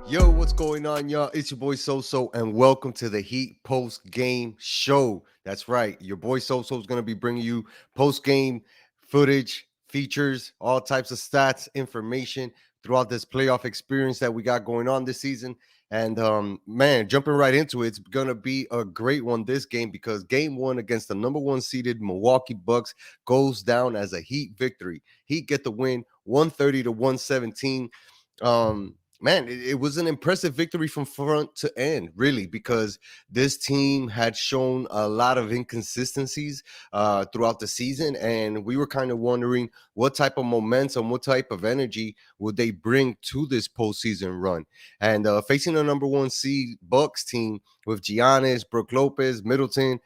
Yo, what's going on, y'all? It's your boy SoSo, and welcome to the Heat Post Game Show. That's right, your boy SoSo is going to be bringing you post game footage, features, all types of stats, information throughout this playoff experience that we got going on this season. And man, jumping right into it, it's going to be a great one this game because game one against the number one seeded Milwaukee Bucks goes down as a Heat victory. Heat get the win 130 to 117. Man, it was an impressive victory from front to end, really, because this team had shown a lot of inconsistencies throughout the season, and we were kind of wondering what type of momentum, what type of energy would they bring to this postseason run. And facing the number one seed Bucks team with Giannis, Brook Lopez, Middleton,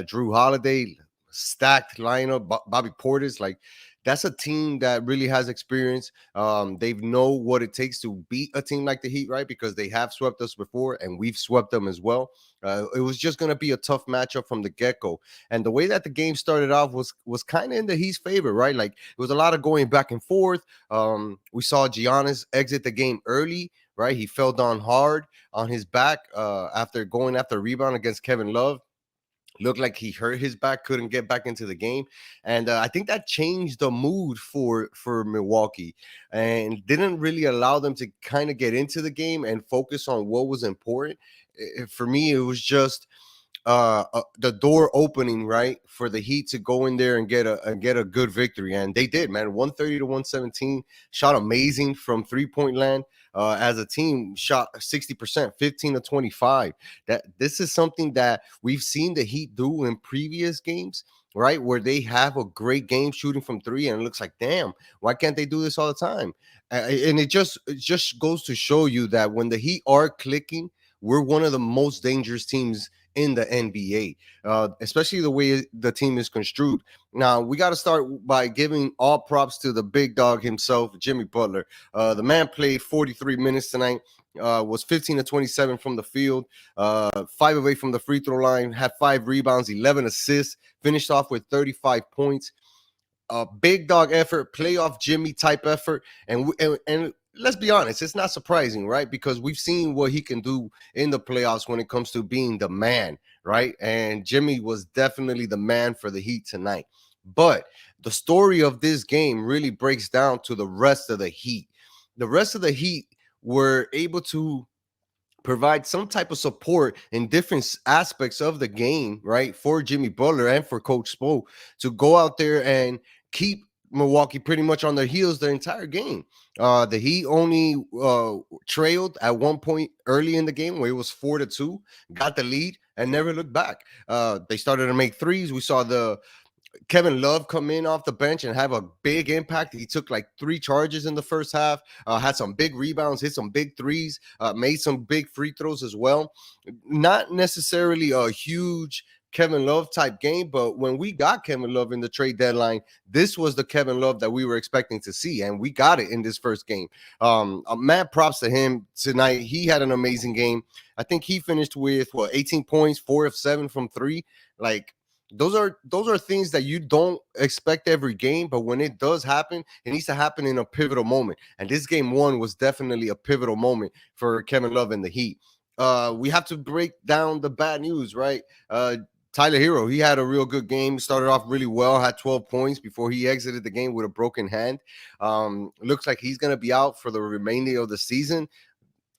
Drew Holiday, stacked lineup, Bobby Portis, like that's a team that really has experience. They know what it takes to beat a team like the Heat, right? Because they have swept us before, and we've swept them as well. It was just going to be a tough matchup from the get go, and the way that the game started off was kind of in the Heat's favor, right? Like it was a lot of going back and forth. We saw Giannis exit the game early, right? He fell down hard on his back after going after a rebound against Kevin Love. Looked like he hurt his back, couldn't get back into the game, and I think that changed the mood for Milwaukee, and didn't really allow them to kind of get into the game and focus on what was important. For me, it was just the door opening, right, for the Heat to go in there and get a good victory, and they did, man. 130 to 117, shot amazing from 3-point land. As a team, shot 60%, 15 to 25. That this is something that we've seen the Heat do in previous games, right, where they have a great game shooting from three, and it looks like, damn, why can't they do this all the time? And it just goes to show you that when the Heat are clicking, we're one of the most dangerous teams in the NBA, especially the way the team is construed. Now, we got to start by giving all props to the big dog himself, Jimmy Butler. The man played 43 minutes tonight, was 15 to 27 from the field, 5 of 8 from the free throw line, had 5 rebounds, 11 assists, finished off with 35 points. A big dog effort, playoff Jimmy type effort, and let's be honest, it's not surprising, right? Because we've seen what he can do in the playoffs when it comes to being the man, right? And Jimmy was definitely the man for the Heat tonight. But the story of this game really breaks down to the rest of the Heat. The rest of the Heat were able to provide some type of support in different aspects of the game, right, for Jimmy Butler and for Coach Spo to go out there and keep Milwaukee pretty much on their heels the entire game. The Heat only trailed at one point early in the game where it was 4-2, got the lead and never looked back. They started to make threes. We saw the Kevin Love come in off the bench and have a big impact. He took like 3 charges in the first half, had some big rebounds, hit some big threes, made some big free throws as well. Not necessarily a huge Kevin Love type game, but when we got Kevin Love in the trade deadline, this was the Kevin Love that we were expecting to see, and we got it in this first game. Mad props to him tonight. He had an amazing game. I think he finished with 18 points, 4 of 7 from 3. Like those are things that you don't expect every game, but when it does happen, it needs to happen in a pivotal moment. And this game one was definitely a pivotal moment for Kevin Love and the Heat. We have to break down the bad news, right? Tyler Hero, he had a real good game. Started off really well, had 12 points before he exited the game with a broken hand. Looks like he's going to be out for the remainder of the season.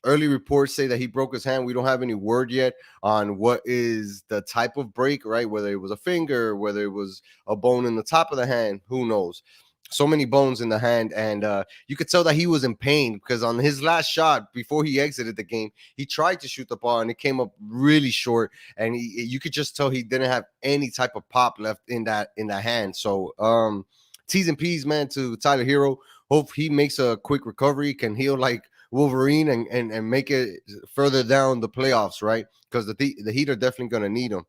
Early reports say that he broke his hand. We don't have any word yet on what is the type of break, right? Whether it was a finger, whether it was a bone in the top of the hand, who knows? So many bones in the hand, and you could tell that he was in pain because on his last shot before he exited the game, he tried to shoot the ball and it came up really short, and you could just tell he didn't have any type of pop left in that hand. So T's and P's, man, to Tyler Hero. Hope he makes a quick recovery, can heal like Wolverine and make it further down the playoffs, right? Because the Heat are definitely going to need him.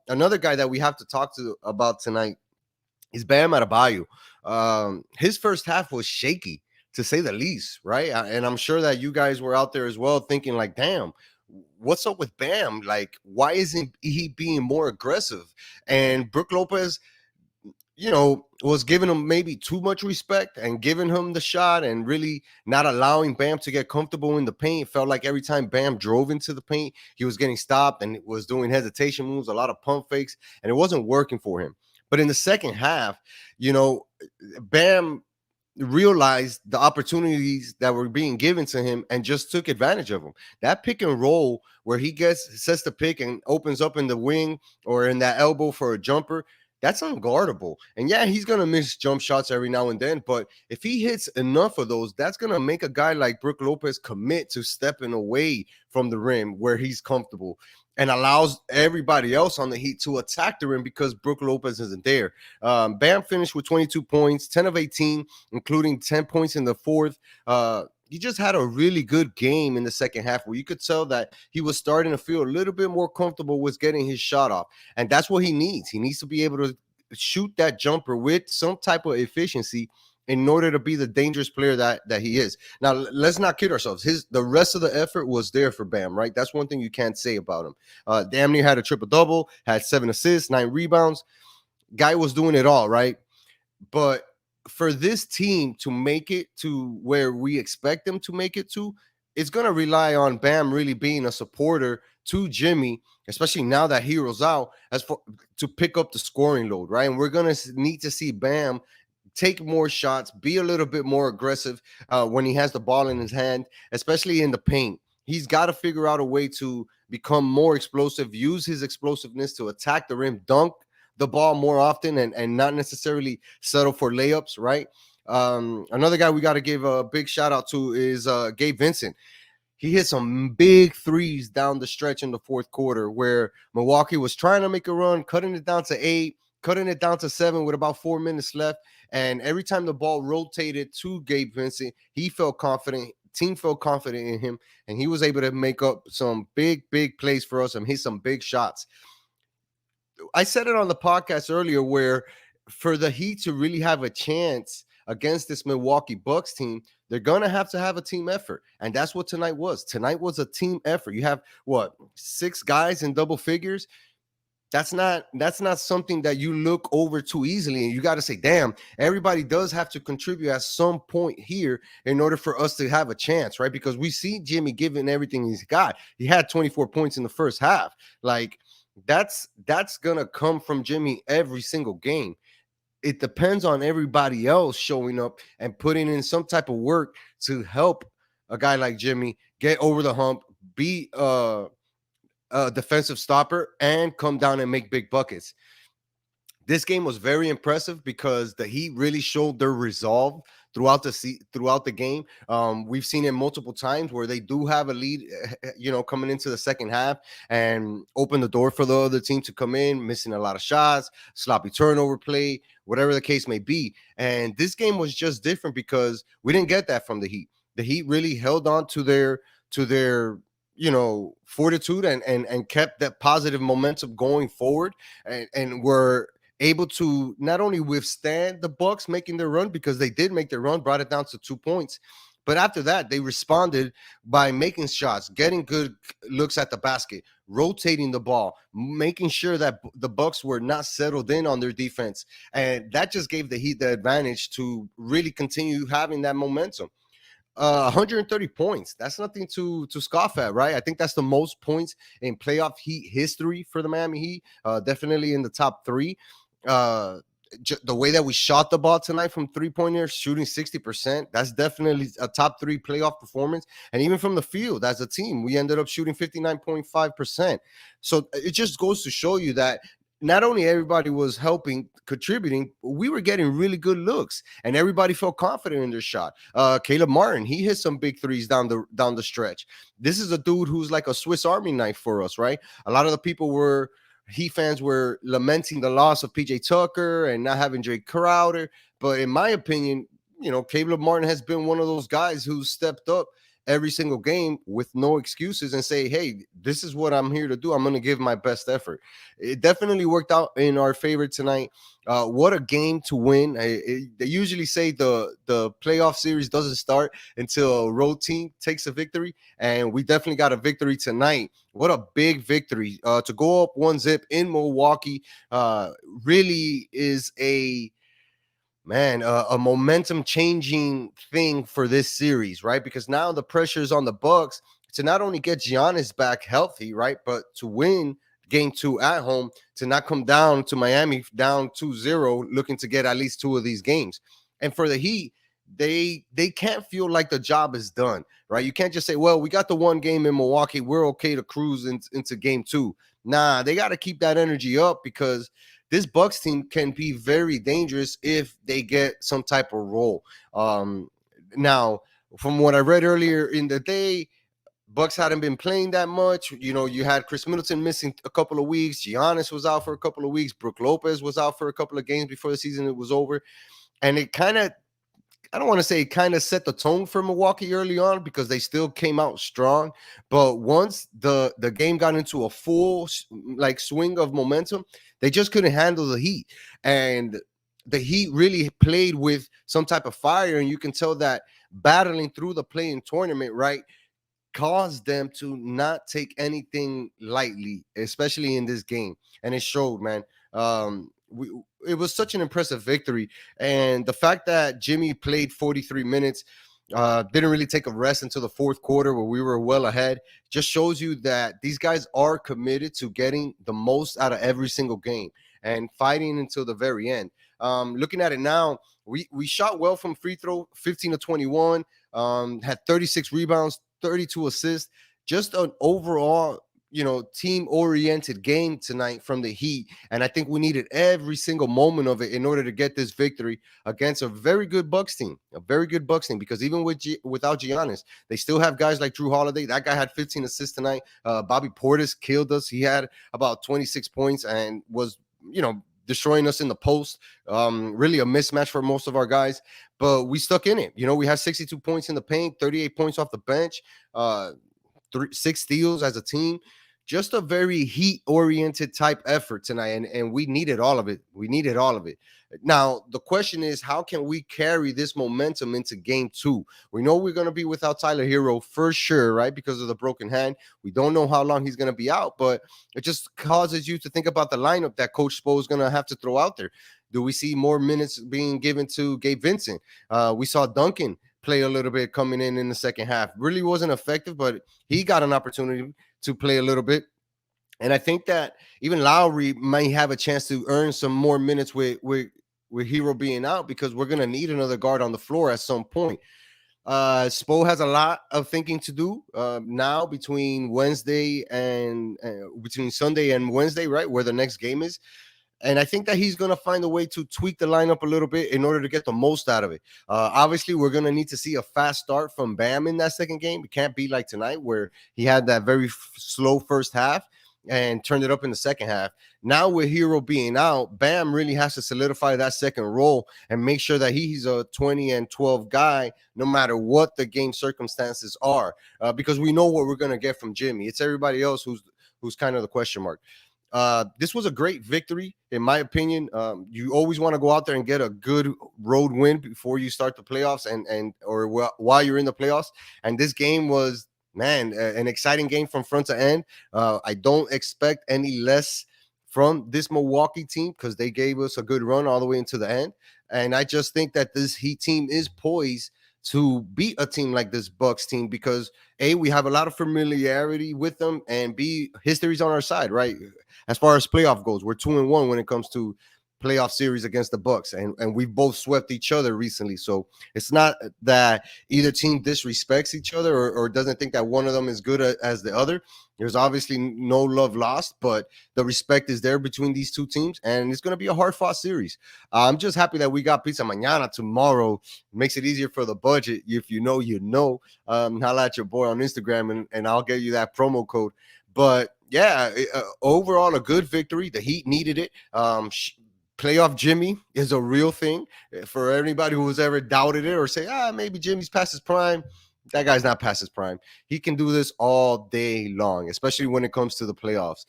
Another guy that we have to talk to about tonight is Bam Adebayo. His first half was shaky, to say the least, right? And I'm sure that you guys were out there as well thinking like, damn, what's up with Bam? Like, why isn't he being more aggressive? And Brook Lopez, was giving him maybe too much respect and giving him the shot and really not allowing Bam to get comfortable in the paint. It felt like every time Bam drove into the paint, he was getting stopped and was doing hesitation moves, a lot of pump fakes, and it wasn't working for him. But in the second half, you know, Bam realized the opportunities that were being given to him and just took advantage of them. That pick and roll where he sets the pick and opens up in the wing or in that elbow for a jumper, that's unguardable. And yeah, he's gonna miss jump shots every now and then, but if he hits enough of those, that's gonna make a guy like Brook Lopez commit to stepping away from the rim where he's comfortable and allows everybody else on the Heat to attack the rim because Brook Lopez isn't there. Bam finished with 22 points, 10 of 18, including 10 points in the fourth. He just had a really good game in the second half where you could tell that he was starting to feel a little bit more comfortable with getting his shot off. And that's what he needs. He needs to be able to shoot that jumper with some type of efficiency in order to be the dangerous player that he is. Now, let's not kid ourselves. The rest of the effort was there for Bam, right? That's one thing you can't say about him. Damn near had a triple double, had 7 assists, 9 rebounds. Guy was doing it all, right? But for this team to make it to where we expect them to make it to, it's going to rely on Bam really being a supporter to Jimmy, especially now that Hero's out, to pick up the scoring load, right? And we're going to need to see Bam take more shots, be a little bit more aggressive when he has the ball in his hand, especially in the paint. He's got to figure out a way to become more explosive, use his explosiveness to attack the rim, dunk the ball more often, and not necessarily settle for layups, right? Another guy we got to give a big shout out to is Gabe Vincent. He hit some big threes down the stretch in the fourth quarter where Milwaukee was trying to make a run, cutting it down to 8, cutting it down to 7 with about 4 minutes left. And every time the ball rotated to Gabe Vincent, he felt confident. Team felt confident in him, and he was able to make up some big plays for us and hit some big shots. I said it on the podcast earlier where for the Heat to really have a chance against this Milwaukee Bucks team, they're going to have a team effort. And that's what tonight was. Tonight was a team effort. You have 6 guys in double figures. That's not something that you look over too easily. And you got to say, damn, everybody does have to contribute at some point here in order for us to have a chance, right? Because we see Jimmy giving everything he's got. He had 24 points in the first half. Like, that's gonna come from Jimmy every single game. It depends on everybody else showing up and putting in some type of work to help a guy like Jimmy get over the hump, be a defensive stopper, and come down and make big buckets. This game was very impressive because the Heat really showed their resolve throughout the game. We've seen it multiple times where they do have a lead, coming into the second half and open the door for the other team to come in, missing a lot of shots, sloppy turnover play, whatever the case may be. And this game was just different because we didn't get that from the Heat. The Heat really held on to their fortitude and kept that positive momentum going forward, and were able to not only withstand the Bucks making their run, because they did make their run, brought it down to 2 points, but after that they responded by making shots, getting good looks at the basket, rotating the ball, making sure that the Bucks were not settled in on their defense, and that just gave the Heat the advantage to really continue having that momentum. 130 points. That's nothing to scoff at, right? I think that's the most points in playoff Heat history for the Miami Heat. Definitely in the top 3. The way that we shot the ball tonight from 3-pointers, shooting 60%, that's definitely a top 3 playoff performance. And even from the field as a team, we ended up shooting 59.5%. So it just goes to show you that not only everybody was contributing, we were getting really good looks, and everybody felt confident in their shot. Caleb Martin, he hit some big threes down the stretch. This is a dude who's like a Swiss Army knife for us, right? A lot of the people Heat fans were lamenting the loss of PJ Tucker and not having Jay Crowder, but in my opinion, Caleb Martin has been one of those guys who stepped up every single game with no excuses and say, hey, this is what I'm here to do. I'm going to give my best effort. It definitely worked out in our favor tonight. What a game to win. They usually say the playoff series doesn't start until a road team takes a victory, and we definitely got a victory tonight. What a big victory. To go up 1-0 in Milwaukee really is a momentum changing thing for this series, right? Because now the pressure is on the Bucks to not only get Giannis back healthy, right, but to win game 2 at home, to not come down to Miami down 2-0, looking to get at least 2 of these games. And for the Heat, they can't feel like the job is done, right? You can't just say, well, we got the one game in Milwaukee, we're okay to cruise into game 2. Nah, they got to keep that energy up, because this Bucks team can be very dangerous if they get some type of role. Now, from what I read earlier in the day, Bucks hadn't been playing that much. You know, you had Chris Middleton missing a couple of weeks. Giannis was out for a couple of weeks. Brook Lopez was out for a couple of games before the season was over. And it kind of, I don't want to say it kind of set the tone for Milwaukee early on, because they still came out strong. But once the game got into a full like swing of momentum, they just couldn't handle the Heat. And the Heat really played with some type of fire. And you can tell that battling through the play-in tournament, right, caused them to not take anything lightly, especially in this game. And it showed, man. It was such an impressive victory. And the fact that Jimmy played 43 minutes, didn't really take a rest until the fourth quarter where we were well ahead, just shows you that these guys are committed to getting the most out of every single game and fighting until the very end. Looking at it now, we shot well from free throw, 15 to 21, had 36 rebounds, 32 assists, just an overall, team-oriented game tonight from the Heat. And I think we needed every single moment of it in order to get this victory against a very good Bucks team, because even without Giannis, they still have guys like Drew Holiday. That guy had 15 assists tonight. Bobby Portis killed us. He had about 26 points and was, destroying us in the post. Really a mismatch for most of our guys, but we stuck in it. We had 62 points in the paint, 38 points off the bench, 6 steals as a team. Just a very Heat-oriented type effort tonight, and we needed all of it. Now, the question is, how can we carry this momentum into game 2? We know we're going to be without Tyler Hero for sure, right, because of the broken hand. We don't know how long he's going to be out, but it just causes you to think about the lineup that Coach Spo is going to have to throw out there. Do we see more minutes being given to Gabe Vincent? We saw Duncan play a little bit coming in the second half. Really wasn't effective, but he got an opportunity to play a little bit. And I think that even Lowry might have a chance to earn some more minutes with Hero being out, because we're going to need another guard on the floor at some point. Spo has a lot of thinking to do now between Sunday and Wednesday, right, where the next game is. And I think that he's going to find a way to tweak the lineup a little bit in order to get the most out of it. Obviously, we're going to need to see a fast start from Bam in that second game. It can't be like tonight where he had that very slow first half and turned it up in the second half. Now with Hero being out, Bam really has to solidify that second role and make sure that he's a 20 and 12 guy no matter what the game circumstances are, because we know what we're going to get from Jimmy. It's everybody else who's kind of the question mark. This was a great victory, in my opinion. You always want to go out there and get a good road win before you start the playoffs or while you're in the playoffs. And this game was, man, an exciting game from front to end. I don't expect any less from this Milwaukee team, because they gave us a good run all the way into the end. And I just think that this Heat team is poised to beat a team like this Bucks team, because A, we have a lot of familiarity with them, and B, history's on our side, right? As far as playoff goes, we're 2-1 when it comes to playoff series against the Bucks, and we've both swept each other recently. So it's not that either team disrespects each other or doesn't think that one of them is good as the other. There's obviously no love lost, but the respect is there between these two teams, and it's going to be a hard-fought series. I'm just happy that we got Pizza Mañana tomorrow. Makes it easier for the budget. If you know, you know. Holla at your boy on Instagram, and I'll get you that promo code. But yeah, overall a good victory. The Heat needed it. Playoff Jimmy is a real thing. For anybody who has ever doubted it or say, maybe Jimmy's past his prime, that guy's not past his prime. He can do this all day long, especially when it comes to the playoffs.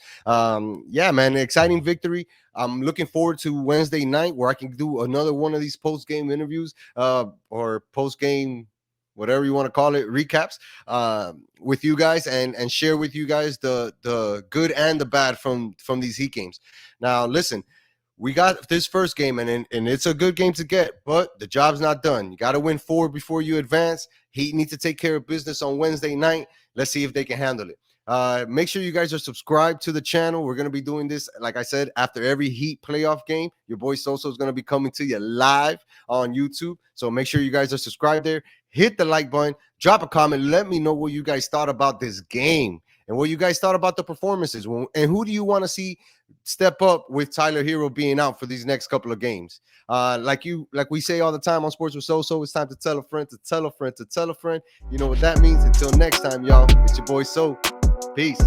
Yeah, man, exciting victory. I'm looking forward to Wednesday night where I can do another one of these post game interviews or post game, whatever you want to call it, recaps with you guys and share with you guys the good and the bad from these Heat games. Now, listen, we got this first game, and it's a good game to get, but the job's not done. You got to win 4 before you advance. Heat need to take care of business on Wednesday night. Let's see if they can handle it. Make sure you guys are subscribed to the channel. We're going to be doing this, like I said, after every Heat playoff game. Your boy SoSo is going to be coming to you live on YouTube. So make sure you guys are subscribed there. Hit the like button. Drop a comment. Let me know what you guys thought about this game and what you guys thought about the performances. And who do you want to see step up with Tyler Hero being out for these next couple of games? Like we say all the time on Sports with SoSo, it's time to tell a friend to tell a friend to tell a friend. You know what that means. Until next time, y'all, it's your boy So. Peace.